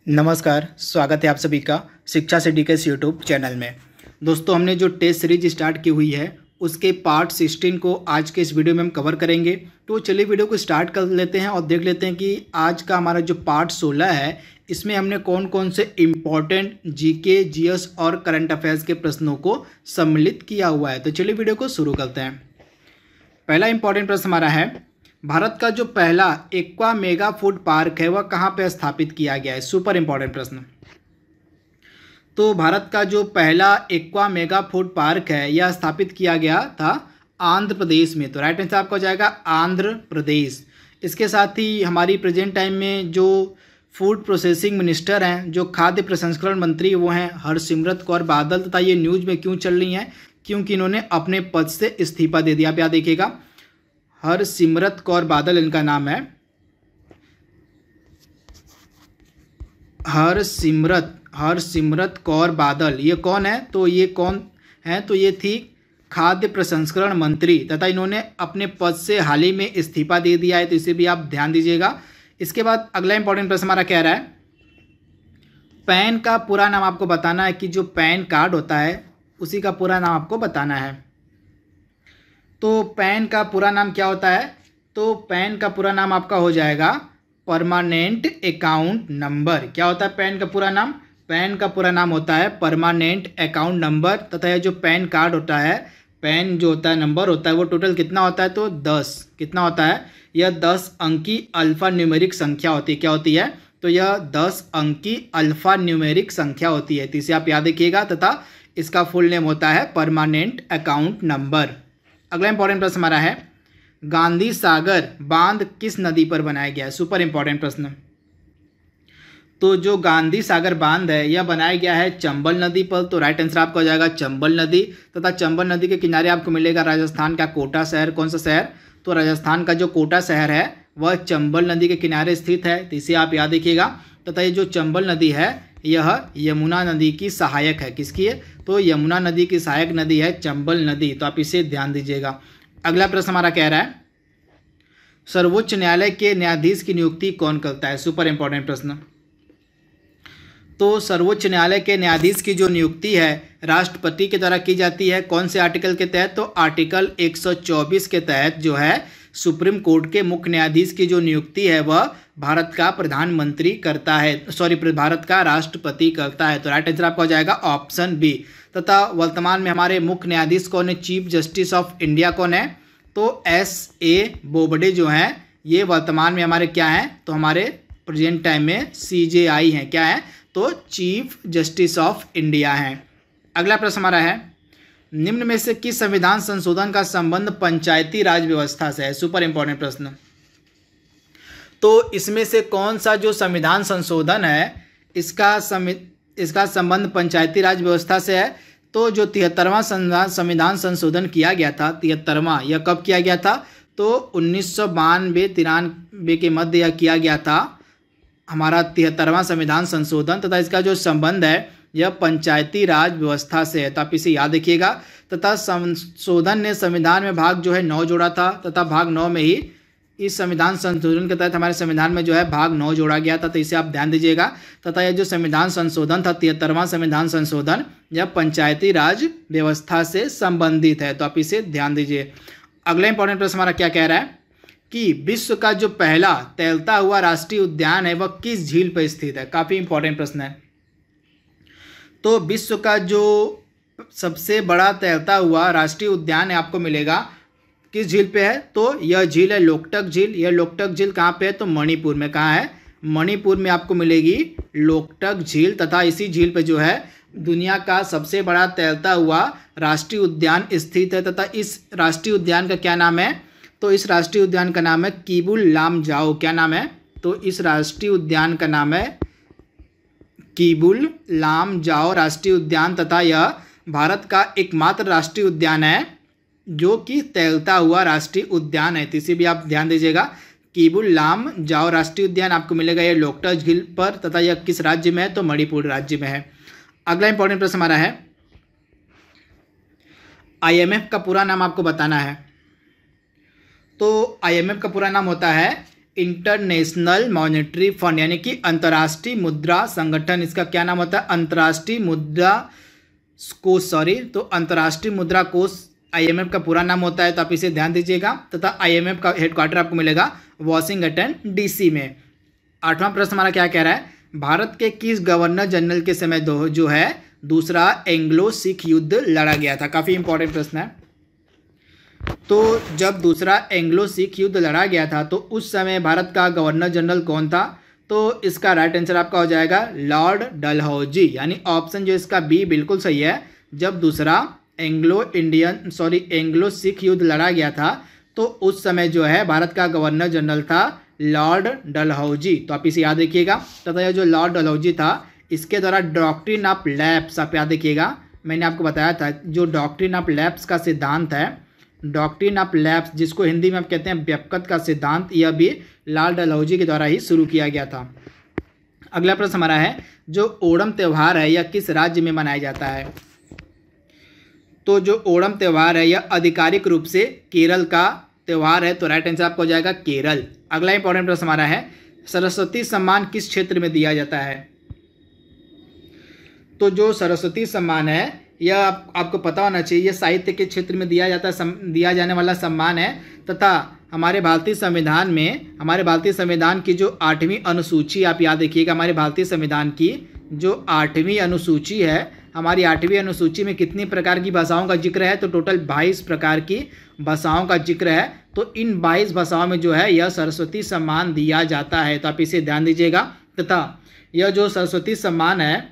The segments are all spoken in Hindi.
नमस्कार, स्वागत है आप सभी का शिक्षा से डीकेएस यूट्यूब चैनल में। दोस्तों, हमने जो टेस्ट सीरीज स्टार्ट की हुई है उसके पार्ट 16 को आज के इस वीडियो में हम कवर करेंगे। तो चलिए वीडियो को स्टार्ट कर लेते हैं और देख लेते हैं कि आज का हमारा जो पार्ट 16 है इसमें हमने कौन कौन से इम्पॉर्टेंट जीके, जीएस और करंट अफेयर्स के प्रश्नों को सम्मिलित किया हुआ है। तो चलिए वीडियो को शुरू करते हैं। पहला इंपॉर्टेंट प्रश्न हमारा है, भारत का जो पहला एक्वा मेगा फूड पार्क है वह कहाँ पे स्थापित किया गया है। सुपर इंपॉर्टेंट प्रश्न। तो भारत का जो पहला एक्वा मेगा फूड पार्क है यह स्थापित किया गया था आंध्र प्रदेश में। तो राइट आंसर आपका हो जाएगा आंध्र प्रदेश। इसके साथ ही हमारी प्रेजेंट टाइम में जो फूड प्रोसेसिंग मिनिस्टर हैं, जो खाद्य प्रसंस्करण मंत्री, वो हैं हरसिमरत कौर बादल। तथा ये न्यूज़ में क्यों चल रही हैं, क्योंकि इन्होंने अपने पद से इस्तीफा दे दिया। आप याद देखिएगा, हरसिमरत कौर बादल इनका नाम है। हरसिमरत कौर बादल ये कौन है, तो ये कौन है, तो ये थी खाद्य प्रसंस्करण मंत्री तथा इन्होंने अपने पद से हाल ही में इस्तीफा दे दिया है। तो इसे भी आप ध्यान दीजिएगा। इसके बाद अगला इंपॉर्टेंट प्रश्न हमारा कह रहा है, पैन का पूरा नाम आपको बताना है कि जो पैन कार्ड होता है उसी का पूरा नाम आपको बताना है। तो पैन का पूरा नाम क्या होता है, तो पैन का पूरा नाम आपका हो जाएगा परमानेंट अकाउंट नंबर। क्या होता है पैन का पूरा नाम? पैन का पूरा नाम होता है परमानेंट अकाउंट नंबर। तथा यह जो पैन कार्ड होता है, पैन जो होता है नंबर होता है, वो टोटल कितना होता है, तो 10। कितना होता है? यह 10 अंकी अल्फा न्यूमेरिक संख्या होती है। क्या होती है? तो यह 10 अंकी अल्फा न्यूमेरिक संख्या होती है। तो इसे आप याद रखिएगा। तथा इसका फुल नेम होता है परमानेंट अकाउंट नंबर। अगला इंपॉर्टेंट प्रश्न हमारा है, गांधी सागर बांध किस नदी पर बनाया गया है। सुपर इंपॉर्टेंट प्रश्न। तो जो गांधी सागर बांध है यह बनाया गया है चंबल नदी पर। तो राइट आंसर आपका हो जाएगा चंबल नदी। तथा चंबल नदी के किनारे आपको मिलेगा राजस्थान का कोटा शहर। कौन सा शहर? तो राजस्थान का जो कोटा शहर है वह चंबल नदी के किनारे स्थित है। तो इसे आप याद रखिएगा। तथा ये जो चंबल नदी है यह यमुना नदी की सहायक है। किसकी है? तो यमुना नदी की सहायक नदी है चंबल नदी। तो आप इसे ध्यान दीजिएगा। अगला प्रश्न हमारा कह रहा है, सर्वोच्च न्यायालय के न्यायाधीश की नियुक्ति कौन करता है। सुपर इंपॉर्टेंट प्रश्न। तो सर्वोच्च न्यायालय के न्यायाधीश की जो नियुक्ति है राष्ट्रपति के द्वारा की जाती है। कौन से आर्टिकल के तहत? तो आर्टिकल 124 के तहत जो है सुप्रीम कोर्ट के मुख्य न्यायाधीश की जो नियुक्ति है वह भारत का प्रधानमंत्री करता है, भारत का राष्ट्रपति करता है। तो राइट आंसर आपका हो जाएगा ऑप्शन बी। तथा वर्तमान में हमारे मुख्य न्यायाधीश कौन है? चीफ जस्टिस ऑफ इंडिया कौन है? तो एस.ए. बोबडे जो हैं ये वर्तमान में हमारे क्या हैं, तो हमारे प्रेजेंट टाइम में CJI हैं। क्या है? तो चीफ जस्टिस ऑफ इंडिया हैं। अगला प्रश्न हमारा है, निम्न में से किस संविधान संशोधन का संबंध पंचायती राज व्यवस्था से है। सुपर इंपॉर्टेंट प्रश्न। तो इसमें से कौन सा जो संविधान संशोधन है इसका संबंध पंचायती राज व्यवस्था से है। तो जो 73वां संविधान संशोधन किया गया था, 73वां, यह कब किया गया था? तो 1992-93 के मध्य यह किया गया था हमारा 73वां संविधान संशोधन। तथा इसका जो संबंध है यह पंचायती राज व्यवस्था से है। तो आप इसे याद रखिएगा। तथा संशोधन ने संविधान में भाग जो है 9 जोड़ा था। तथा भाग 9 में ही इस संविधान संशोधन के तहत हमारे संविधान में जो है भाग 9 जोड़ा गया था। तो इसे आप ध्यान दीजिएगा। तथा यह जो संविधान संशोधन था 73वां संविधान संशोधन, यह पंचायती राज व्यवस्था से संबंधित है। तो आप इसे ध्यान दीजिए। अगला इंपॉर्टेंट प्रश्न हमारा क्या कह रहा है कि विश्व का जो पहला तैरता हुआ राष्ट्रीय उद्यान है वह किस झील पर स्थित है। काफ़ी इंपॉर्टेंट प्रश्न है। तो विश्व का जो सबसे बड़ा तैरता हुआ राष्ट्रीय उद्यान है आपको मिलेगा किस झील पे है? तो यह झील है लोकटक झील। यह लोकटक झील कहाँ पे है? तो मणिपुर में। कहाँ है? मणिपुर में आपको मिलेगी लोकटक झील। तथा इसी झील पे जो है दुनिया का सबसे बड़ा तैरता हुआ राष्ट्रीय उद्यान स्थित है। तथा इस राष्ट्रीय उद्यान का क्या नाम है? तो इस राष्ट्रीय उद्यान का नाम है कीबुल लामजाओ। क्या नाम है? तो इस राष्ट्रीय उद्यान का नाम है कीबुल लामजाओ राष्ट्रीय उद्यान। तथा यह भारत का एकमात्र राष्ट्रीय उद्यान है जो कि तैरता हुआ राष्ट्रीय उद्यान है। तो इसे भी आप ध्यान दीजिएगा। कीबुल लामजाओ राष्ट्रीय उद्यान आपको मिलेगा ये लोकटक झील पर। तथा यह किस राज्य में है? तो मणिपुर राज्य में है। अगला इंपॉर्टेंट प्रश्न हमारा है, IMF का पूरा नाम आपको बताना है। तो IMF का पूरा नाम होता है इंटरनेशनल मॉनेटरी फंड यानी कि अंतर्राष्ट्रीय मुद्रा संगठन, इसका क्या नाम होता है? अंतर्राष्ट्रीय मुद्रा कोष, तो अंतर्राष्ट्रीय मुद्रा कोष IMF का पूरा नाम होता है, तो आप इसे ध्यान दीजिएगा। तथा IMF का हेडक्वार्टर आपको मिलेगा वॉशिंगटन DC में। 8वां प्रश्न हमारा क्या कह रहा है? भारत के किस गवर्नर जनरल के समय जो है दूसरा एंग्लो सिख युद्ध लड़ा गया था? काफ़ी इंपॉर्टेंट प्रश्न है। तो जब दूसरा एंग्लो सिख युद्ध लड़ा गया था तो उस समय भारत का गवर्नर जनरल कौन था? तो इसका राइट आंसर आपका हो जाएगा लॉर्ड डलहौजी, यानी ऑप्शन जो इसका बी बिल्कुल सही है। जब दूसरा एंग्लो सिख युद्ध लड़ा गया था तो उस समय जो है भारत का गवर्नर जनरल था लॉर्ड डलहौजी, तो आप इसे याद रखिएगा। तथा यह जो लॉर्ड डलहौजी था इसके द्वारा डॉक्ट्रिन ऑफ लैप्स, आप याद रखिएगा, मैंने आपको बताया था जो डॉक्ट्रिन ऑफ लैप्स का सिद्धांत है, डॉक्ट्रिन ऑफ लैप्स जिसको हिंदी में आप कहते हैं व्यापकता का सिद्धांत, यह भी लॉर्ड डलहौजी के द्वारा ही शुरू किया गया था। अगला प्रश्न हमारा है जो ओणम त्यौहार है यह किस राज्य में मनाया जाता है? तो जो ओणम त्यौहार है यह आधिकारिक रूप से केरल का त्यौहार है, तो राइट आंसर आपको हो जाएगा केरल। अगला इंपॉर्टेंट प्रश्न हमारा है सरस्वती सम्मान किस क्षेत्र में दिया जाता है? तो जो सरस्वती सम्मान है यह आपको पता होना चाहिए, यह साहित्य के क्षेत्र में दिया जाने वाला सम्मान है। तथा हमारे भारतीय संविधान की जो 8वीं अनुसूची, आप याद रखिएगा, हमारे भारतीय संविधान की जो 8वीं अनुसूची है, हमारी 8वीं अनुसूची में कितनी प्रकार की भाषाओं का जिक्र है? तो टोटल 22 प्रकार की भाषाओं का जिक्र है। तो इन 22 भाषाओं में जो है यह सरस्वती सम्मान दिया जाता है, तो आप इसे ध्यान दीजिएगा। तथा यह जो सरस्वती सम्मान है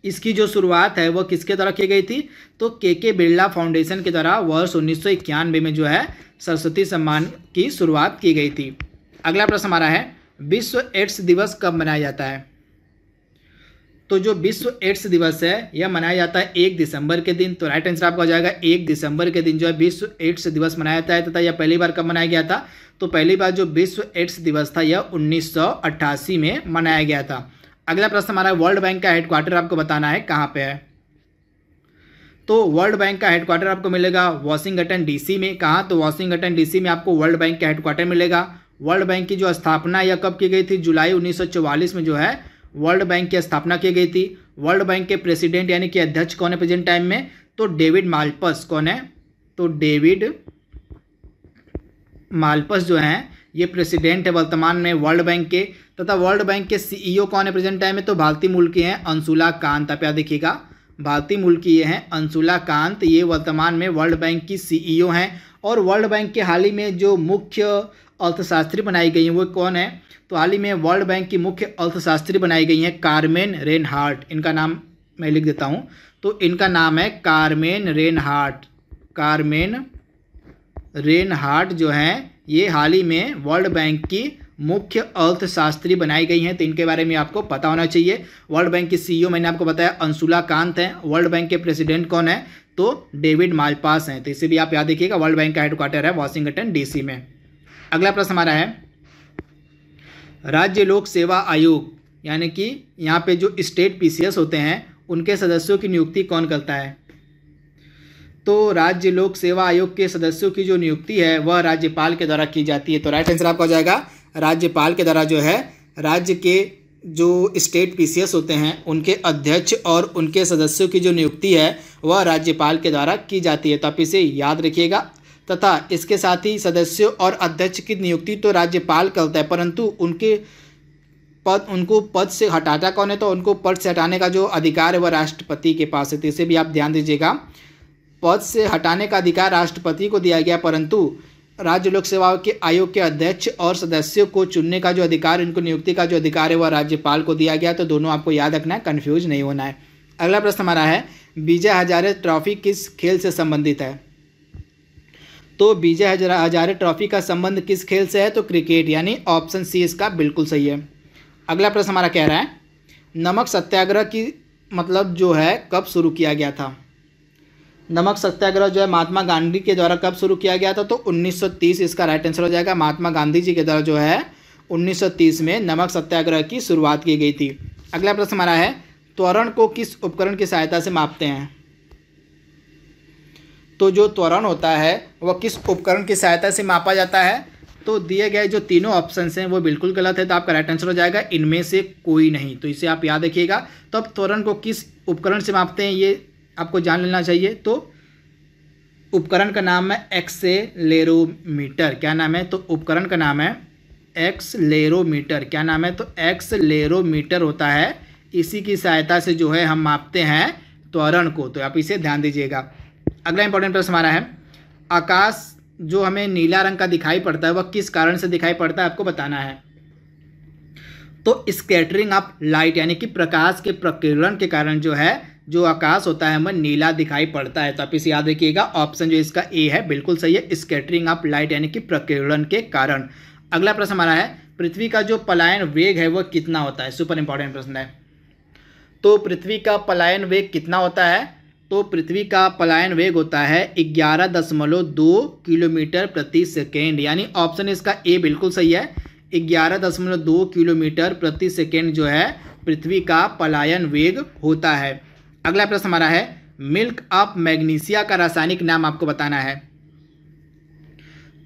इसकी जो शुरुआत है वह किसके द्वारा की गई थी? तो के बिरला फाउंडेशन के द्वारा वर्ष 1991 में जो है सरस्वती सम्मान की शुरुआत की गई थी। अगला प्रश्न हमारा है विश्व एड्स दिवस कब मनाया जाता है? तो जो विश्व एड्स दिवस है यह मनाया जाता है 1 दिसंबर के दिन, तो राइट आंसर आपका हो जाएगा 1 दिसंबर के दिन जो है विश्व एड्स दिवस मनाया जाता है। तथा यह पहली बार कब मनाया गया था? तो पहली बार जो विश्व एड्स दिवस था यह 1988 में मनाया गया था। अगला प्रश्न हमारा वर्ल्ड बैंक का हेडक्वार्टर आपको बताना है कहाँ पे है? तो वर्ल्ड बैंक का हेडक्वार्टर आपको मिलेगा वॉशिंगटन DC में। कहाँ? तो वॉशिंगटन DC में आपको वर्ल्ड बैंक का हेडक्वार्टर मिलेगा। वर्ल्ड बैंक की जो स्थापना यह कब की गई थी? जुलाई 1944 में जो है वर्ल्ड बैंक की स्थापना की गई थी। वर्ल्ड बैंक के प्रेसिडेंट यानी कि अध्यक्ष कौन है प्रेजेंट टाइम में? तो डेविड माल्पस। कौन है? तो डेविड माल्पस जो हैं ये प्रेसिडेंट है वर्तमान में वर्ल्ड बैंक के। तथा वर्ल्ड बैंक के CEO कौन है प्रेजेंट टाइम में? तो भारतीय मूल की हैं अंशुला कांत। आप याद देखिएगा भारतीय मूल की ये हैं अंशुला कांत, ये वर्तमान में वर्ल्ड बैंक की CEO हैं। और वर्ल्ड बैंक के हाल ही में जो मुख्य अर्थशास्त्री बनाई गई हैं वो कौन है? तो हाल ही में वर्ल्ड बैंक की मुख्य अर्थशास्त्री बनाई गई हैं कार्मेन रेनहार्ट। इनका नाम मैं लिख देता हूँ, तो इनका नाम है कार्मेन रेनहार्ट। कार्मेन रेनहार्ट जो हैं ये हाल ही में वर्ल्ड बैंक की मुख्य अर्थशास्त्री बनाई गई हैं, तो इनके बारे में आपको पता होना चाहिए। वर्ल्ड बैंक की CEO मैंने आपको बताया अंशुला कांत हैं। वर्ल्ड बैंक के प्रेसिडेंट कौन है? तो डेविड माल्पास हैं, तो इसे भी आप याद रखिएगा। वर्ल्ड बैंक का हेडक्वार्टर है वॉशिंगटन DC में। अगला प्रश्न हमारा है राज्य लोक सेवा आयोग यानी कि यहाँ पे जो स्टेट PCS होते हैं उनके सदस्यों की नियुक्ति कौन करता है? तो राज्य लोक सेवा आयोग के सदस्यों की जो नियुक्ति है वह राज्यपाल के द्वारा की जाती है, तो राइट आंसर आपका हो जाएगा राज्यपाल के द्वारा जो है राज्य के जो स्टेट PCS होते हैं उनके अध्यक्ष और उनके सदस्यों की जो नियुक्ति है वह राज्यपाल के द्वारा की जाती है, तो आप इसे याद रखिएगा। तथा इसके साथ ही सदस्यों और अध्यक्ष की नियुक्ति तो राज्यपाल करता है, परंतु उनको पद से हटाता कौन है? तो उनको पद से हटाने का जो अधिकार है वह राष्ट्रपति के पास है, तो इसे भी आप ध्यान दीजिएगा। पद से हटाने का अधिकार राष्ट्रपति को दिया गया, परंतु राज्य लोक सेवा आयोग के अध्यक्ष और सदस्यों को चुनने का जो अधिकार, इनको नियुक्ति का जो अधिकार है वह राज्यपाल को दिया गया, तो दोनों आपको याद रखना है, कन्फ्यूज नहीं होना है। अगला प्रश्न हमारा है विजय हजारे ट्रॉफी किस खेल से संबंधित है? तो विजय हजारे ट्रॉफी का संबंध किस खेल से है? तो क्रिकेट, यानी ऑप्शन C इसका बिल्कुल सही है। अगला प्रश्न हमारा कह रहा है नमक सत्याग्रह की मतलब जो है कब शुरू किया गया था? नमक सत्याग्रह जो है महात्मा गांधी के द्वारा कब शुरू किया गया था? तो 1930 इसका राइट आंसर हो जाएगा। महात्मा गांधी जी के द्वारा जो है 1930 में नमक सत्याग्रह की शुरुआत की गई थी। अगला प्रश्न हमारा है त्वरण को किस उपकरण की सहायता से मापते हैं? तो जो त्वरण होता है वह किस उपकरण की सहायता से मापा जाता है? तो दिए गए जो तीनों ऑप्शन हैं वो बिल्कुल गलत है, तो आपका राइट आंसर हो जाएगा इनमें से कोई नहीं। तो इसे आप याद रखिएगा। तो अब त्वरण को किस उपकरण से मापते हैं ये आपको जान लेना चाहिए। तो उपकरण का नाम है एक्सेलेरोमीटर। क्या नाम है? तो उपकरण का नाम है एक्सेलेरोमीटर। क्या नाम है? तो एक्सेलेरोमीटर होता है। इसी की सहायता से जो है हम मापते हैं त्वरण को। तो आप इसे ध्यान दीजिएगा। अगला इंपॉर्टेंट प्रश्न हमारा है, आकाश जो हमें नीला रंग का दिखाई पड़ता है वह किस कारण से दिखाई पड़ता है, आपको बताना है। तो स्कैटरिंग ऑफ लाइट यानी कि प्रकाश के प्रकीर्णन के कारण जो है जो आकाश होता है हमें नीला दिखाई पड़ता है। तो आप इसे याद रखिएगा। ऑप्शन जो इसका ए है बिल्कुल सही है, स्कैटरिंग ऑफ लाइट यानी कि प्रकीर्णन के कारण। अगला प्रश्न हमारा है, पृथ्वी का जो पलायन वेग है वह कितना होता है। सुपर इंपॉर्टेंट प्रश्न है। तो पृथ्वी का पलायन वेग कितना होता है? तो पृथ्वी का पलायन वेग होता है 11.2 किलोमीटर प्रति सेकेंड। यानी ऑप्शन इसका ए बिल्कुल सही है। 11.2 किलोमीटर प्रति सेकेंड जो है पृथ्वी का पलायन वेग होता है। अगला प्रश्न हमारा है, मिल्क ऑफ मैग्नीशिया का रासायनिक नाम आपको बताना है।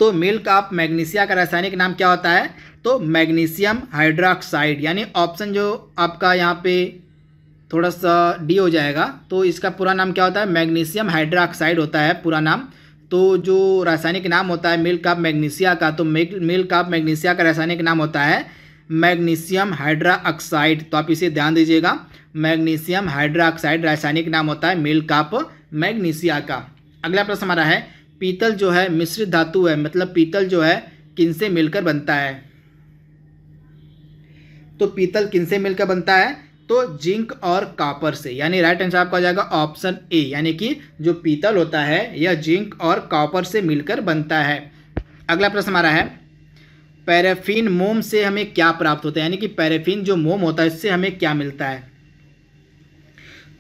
तो मिल्क ऑफ मैग्नीशिया का रासायनिक नाम क्या होता है? तो मैग्नीशियम हाइड्रोक्साइड। यानी ऑप्शन जो आपका यहाँ पे थोड़ा सा डी हो जाएगा। तो इसका पूरा नाम क्या होता है? मैग्नीशियम हाइड्रोक्साइड होता है पूरा नाम। तो जो रासायनिक नाम होता है मिल्क ऑफ मैग्नीशिया का, तो मिल्क ऑफ मैग्नीशिया का रासायनिक नाम होता है मैग्नीशियम हाइड्रोक्साइड। तो आप इसे ध्यान दीजिएगा। मैग्नीशियम हाइड्रोक्साइड रासायनिक नाम होता है मिल्क ऑफ मैग्नीशिया का। अगला प्रश्न हमारा है, पीतल जो है मिश्रित धातु है, मतलब पीतल जो है किनसे मिलकर बनता है? तो पीतल किनसे मिलकर बनता है? तो जिंक और कॉपर से। यानी राइट आंसर आपका हो जाएगा ऑप्शन ए, यानी कि जो पीतल होता है यह जिंक और कॉपर से मिलकर बनता है। अगला प्रश्न हमारा है, पैराफिन मोम से हमें क्या प्राप्त होता है? यानी कि पैराफिन जो मोम होता है इससे हमें क्या मिलता है?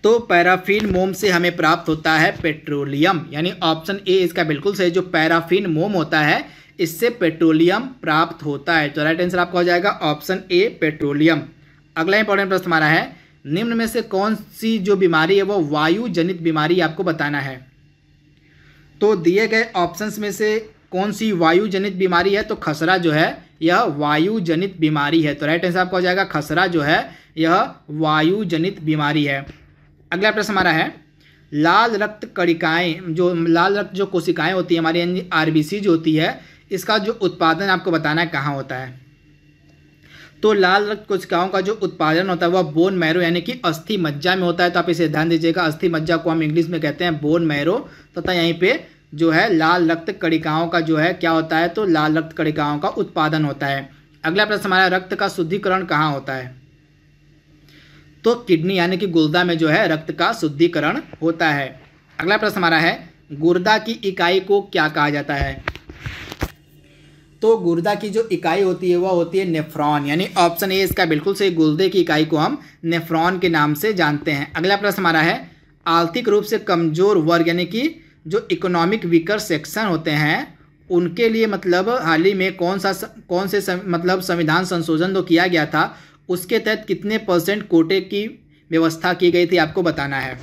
तो पैराफिन मोम से हमें प्राप्त होता है पेट्रोलियम। यानी ऑप्शन ए इसका बिल्कुल सही। जो पैराफिन मोम होता है इससे पेट्रोलियम प्राप्त होता है। तो राइट आंसर आपका हो जाएगा ऑप्शन ए पेट्रोलियम। अगला इंपॉर्टेंट प्रश्न हमारा है, निम्न में से कौन सी जो बीमारी है वो वायु जनित बीमारी आपको बताना है। तो दिए गए ऑप्शंस में से कौन सी वायु जनित बीमारी है? तो खसरा जो है यह वायु जनित बीमारी है। तो राइट आंसर आपका हो जाएगा खसरा जो है यह वायु जनित बीमारी है। अगला प्रश्न हमारा है, लाल रक्त कणिकाएं जो लाल रक्त जो कोशिकाएं होती है हमारी यानी आरबीसी जो होती है इसका जो उत्पादन आपको बताना है कहाँ होता है। तो लाल रक्त कोशिकाओं का जो उत्पादन होता है वह बोन मैरो यानी कि अस्थि मज्जा में होता है। तो आप इसे ध्यान दीजिएगा। अस्थि मज्जा को हम इंग्लिश में कहते हैं बोन मैरो। तथा यहीं पे जो है लाल रक्त कणिकाओं का जो है क्या होता है? तो लाल रक्त कणिकाओं का उत्पादन होता है। अगला प्रश्न हमारा, रक्त का शुद्धिकरण कहाँ होता है? तो किडनी यानी कि गुर्दा में जो है रक्त का शुद्धिकरण होता है। अगला प्रश्न हमारा है, गुर्दा की इकाई को क्या कहा जाता है? तो गुर्दा की जो इकाई होती है वह होती है नेफ्रॉन। यानी ऑप्शन ए इसका बिल्कुल सही। गुर्दे की इकाई को हम नेफ्रॉन के नाम से जानते हैं। अगला प्रश्न हमारा है, आर्थिक रूप से कमजोर वर्ग यानी कि जो इकोनॉमिक वीकर सेक्शन होते हैं उनके लिए मतलब हाल ही में कौन से मतलब संविधान संशोधन तो किया गया था, उसके तहत कितने % कोटे की व्यवस्था की गई थी आपको बताना है।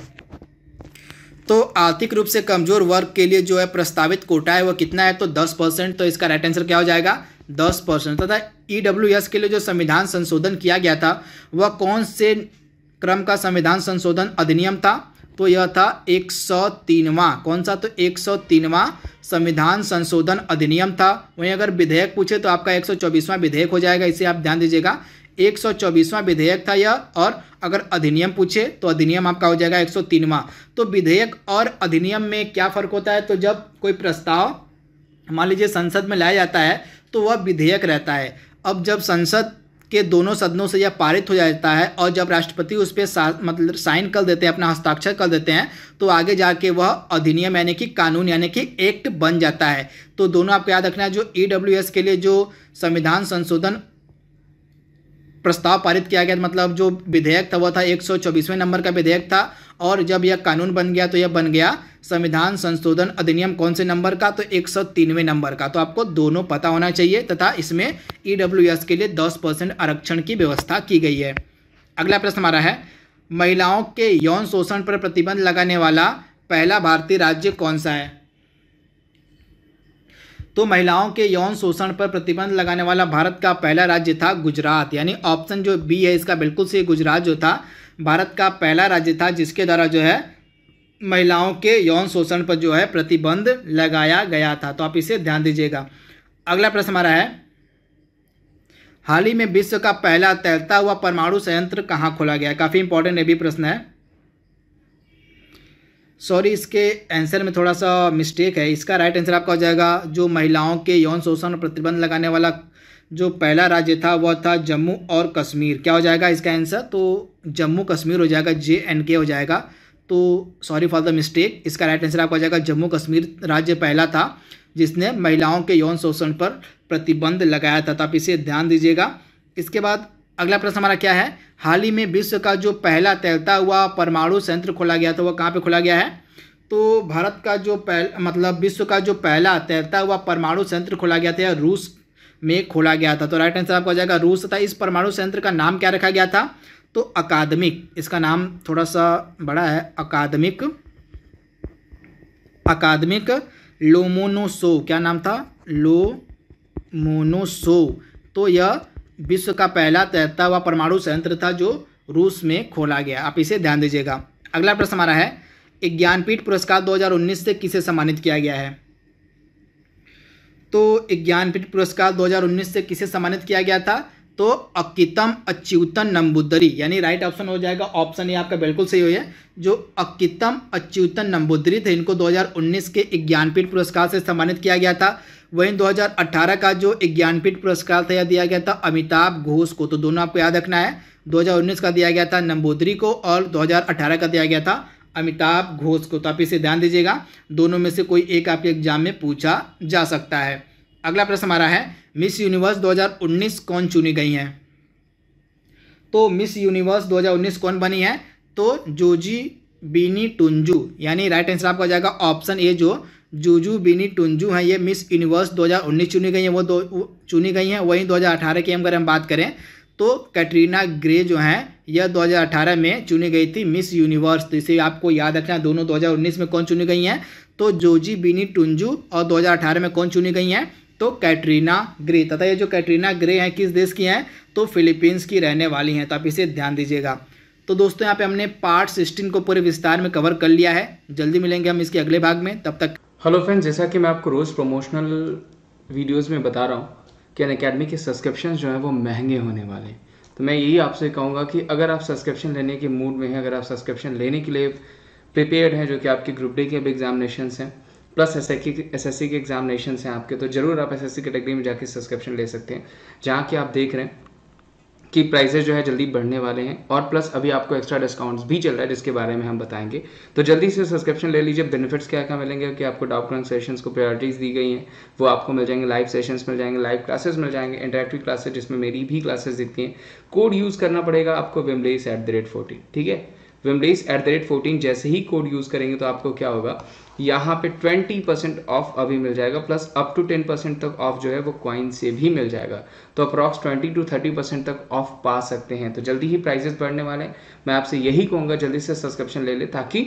तो आर्थिक रूप से कमजोर वर्ग के लिए जो है प्रस्तावित कोटा है वह कितना है? तो 10%। तो इसका राइट आंसर क्या हो जाएगा? 10%। तथा EWS के लिए जो संविधान संशोधन किया गया था वह कौन से क्रम का संविधान संशोधन अधिनियम था? तो यह था 103वां। कौन सा? तो 103वां संविधान संशोधन अधिनियम था। वहीं अगर विधेयक पूछे तो आपका 124वां विधेयक हो जाएगा। इसे आप ध्यान दीजिएगा। 124वां विधेयक था यह। और अगर अधिनियम पूछे तो अधिनियम आपका हो जाएगा 103वां। तो विधेयक और अधिनियम में क्या फ़र्क होता है? तो जब कोई प्रस्ताव मान लीजिए संसद में लाया जाता है तो वह विधेयक रहता है। अब जब संसद के दोनों सदनों से यह पारित हो जाता है और जब राष्ट्रपति उस पर मतलब साइन कर देते हैं, अपना हस्ताक्षर कर देते हैं, तो आगे जाके वह अधिनियम यानी कि कानून यानी कि एक्ट बन जाता है। तो दोनों आपको याद रखना है। जो EWS के लिए जो संविधान संशोधन प्रस्ताव पारित किया गया मतलब जो विधेयक था वह था 124वें नंबर का विधेयक था। और जब यह कानून बन गया तो यह बन गया संविधान संशोधन अधिनियम कौन से नंबर का? तो 103वें नंबर का। तो आपको दोनों पता होना चाहिए। तथा इसमें EWS के लिए 10% आरक्षण की व्यवस्था की गई है। अगला प्रश्न हमारा है, महिलाओं के यौन शोषण पर प्रतिबंध लगाने वाला पहला भारतीय राज्य कौन सा है? तो महिलाओं के यौन शोषण पर प्रतिबंध लगाने वाला भारत का पहला राज्य था गुजरात, यानी ऑप्शन जो बी है इसका बिल्कुल सही। गुजरात जो था भारत का पहला राज्य था जिसके द्वारा जो है महिलाओं के यौन शोषण पर जो है प्रतिबंध लगाया गया था। तो आप इसे ध्यान दीजिएगा। अगला प्रश्न हमारा है, हाल ही में विश्व का पहला तैरता हुआ परमाणु संयंत्र कहाँ खोला गया है? काफ़ी इंपॉर्टेंट ये भी प्रश्न है। सॉरी, इसके आंसर में थोड़ा सा मिस्टेक है। इसका राइट आंसर आपका हो जाएगा जो महिलाओं के यौन शोषण पर प्रतिबंध लगाने वाला जो पहला राज्य था वह था जम्मू और कश्मीर। क्या हो जाएगा इसका आंसर? तो जम्मू कश्मीर हो जाएगा, JNK हो जाएगा। तो सॉरी फॉर द मिस्टेक, इसका राइट आंसर आपका हो जाएगा जम्मू कश्मीर राज्य पहला था जिसने महिलाओं के यौन शोषण पर प्रतिबंध लगाया था। तो आप इसे ध्यान दीजिएगा। इसके बाद अगला प्रश्न हमारा क्या है, हाल ही में विश्व का जो पहला तैरता हुआ परमाणु संयंत्र खोला गया था वह कहाँ पे खोला गया है? तो भारत का जो विश्व का जो पहला तैरता हुआ परमाणु संयंत्र खोला गया था रूस में खोला गया था। तो राइट आंसर आपका हो जाएगा रूस था। इस परमाणु संयंत्र का नाम क्या रखा गया था? तो अकादमिक, इसका नाम थोड़ा सा बड़ा है, अकादमिक लोमोनोसोव। क्या नाम था? लोमोनोसोव। तो यह विश्व का पहला तैरता हुआ परमाणु संयंत्र था जो रूस में खोला गया। आप इसे ध्यान दीजिएगा। अगला प्रश्न हमारा है, ज्ञानपीठ पुरस्कार 2019 से किसे सम्मानित किया गया है? तो ज्ञानपीठ पुरस्कार 2019 से किसे सम्मानित किया गया था? तो अक्कितम अच्युतन नंबूदरी, यानी राइट ऑप्शन हो जाएगा ऑप्शन ए आपका बिल्कुल सही हो है। जो अक्कितम अच्युतन नंबूदरी थे इनको 2019 के ज्ञानपीठ पुरस्कार से सम्मानित किया गया था। वहीं 2018 का जो ज्ञानपीठ पुरस्कार था यह दिया गया था अमिताभ घोष को। तो दोनों आपको याद रखना है, 2019 का दिया गया था नंबूदरी को और 2018 का दिया गया था अमिताभ घोष को। तो आप इसे ध्यान दीजिएगा, दोनों में से कोई एक आपके एग्जाम में पूछा जा सकता है। अगला प्रश्न हमारा है, मिस यूनिवर्स 2019 कौन चुनी गई हैं? तो मिस यूनिवर्स 2019 कौन बनी है? तो जोजी बीनी टुंजू, यानी राइट आंसर आपका हो जाएगा ऑप्शन ए जो जूजू बीनी टुंजू हैं, ये मिस यूनिवर्स 2019 चुनी गई हैं, वो चुनी गई हैं। वहीं 2018 की अगर हम बात करें तो कैटरीना ग्रे जो हैं यह 2018 में चुनी गई थी मिस यूनिवर्स। तो इसे आपको याद रखना है, दोनों 2019 में कौन चुनी गई हैं? तो जोजी बीनी टुंजू। और 2018 में कौन चुनी गई हैं? तो कैटरीना ग्रे। तथा ये जो कैटरीना ग्रे हैं किस देश की हैं? तो फिलीपींस की रहने वाली हैं। तो आप इसे ध्यान दीजिएगा। तो दोस्तों यहाँ पे हमने पार्ट 16 को पूरे विस्तार में कवर कर लिया है। जल्दी मिलेंगे हम इसके अगले भाग में, तब तक। हेलो फ्रेंड्स, जैसा कि मैं आपको रोज़ प्रमोशनल वीडियोस में बता रहा हूँ कि अनअकैडमी के सब्सक्रिप्शन जो हैं वो महंगे होने वाले हैं। तो मैं यही आपसे कहूँगा कि अगर आप सब्सक्रिप्शन लेने के मूड में हैं, अगर आप सब्सक्रिप्शन लेने के लिए प्रिपेयर्ड हैं, जो कि आपके ग्रुप डी के भी एग्जामिनेशंस हैं प्लस SSC के एग्जामिनेशंस हैं आपके, तो ज़रूर आप SSC कैटेगरी में जाके सब्सक्रिप्शन ले सकते हैं, जहाँ कि आप देख रहे हैं कि प्राइसेस जो है जल्दी बढ़ने वाले हैं और प्लस अभी आपको एक्स्ट्रा डिस्काउंट्स भी चल रहा है जिसके बारे में हम बताएंगे। तो जल्दी से सब्सक्रिप्शन ले लीजिए। बेनिफिट्स क्या क्या मिलेंगे कि आपको डाउट क्लियरिंग सेशंस को प्रायोरिटीज दी गई हैं, वो आपको मिल जाएंगे, लाइव सेशंस मिल जाएंगे, लाइव क्लासेस मिल जाएंगे, इंटरेक्टिव क्लासेस जिसमें मेरी भी क्लासेस दिखती हैं। कोड यूज़ करना पड़ेगा आपको wimleys@14, ठीक है। wimleys@14 जैसे ही कोड यूज़ करेंगे तो आपको क्या होगा, यहाँ पे 20% ऑफ अभी मिल जाएगा, प्लस अप टू 10% तक ऑफ जो है वो कॉइन से भी मिल जाएगा। तो अप्रॉक्स 20 to 30% तक ऑफ पा सकते हैं। तो जल्दी ही प्राइसेस बढ़ने वाले हैं। मैं आपसे यही कहूँगा जल्दी से सब्सक्रिप्शन ले ले ताकि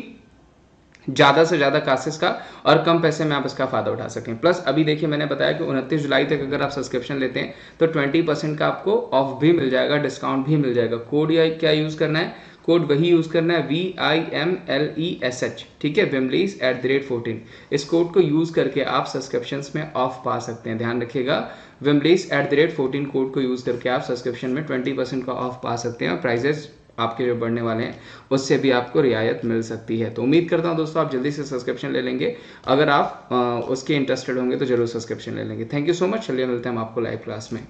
ज़्यादा से ज़्यादा क्लासेस का और कम पैसे में आप इसका फ़ायदा उठा सकें। प्लस अभी देखिए मैंने बताया कि 29 जुलाई तक अगर आप सब्सक्रिप्शन लेते हैं तो 20% का आपको ऑफ भी मिल जाएगा, डिस्काउंट भी मिल जाएगा। कोड या क्या यूज़ करना है, कोड वही यूज़ करना है VIMLESH, ठीक है, wimleys@14। इस कोड को यूज़ करके आप सब्सक्रिप्शंस में ऑफ पा सकते हैं। ध्यान रखिएगा, wimleys@14 कोड को यूज़ करके आप सब्सक्रिप्शन में 20% का ऑफ पा सकते हैं और प्राइजेस आपके जो बढ़ने वाले हैं उससे भी आपको रियायत मिल सकती है। तो उम्मीद करता हूं दोस्तों आप जल्दी से सब्सक्रिप्शन ले लेंगे। अगर आप उसके इंटरेस्टेड होंगे तो जरूर सब्सक्रिप्शन ले लेंगे। Thank you so much. चलिए मिलते हैं हम आपको लाइव क्लास में।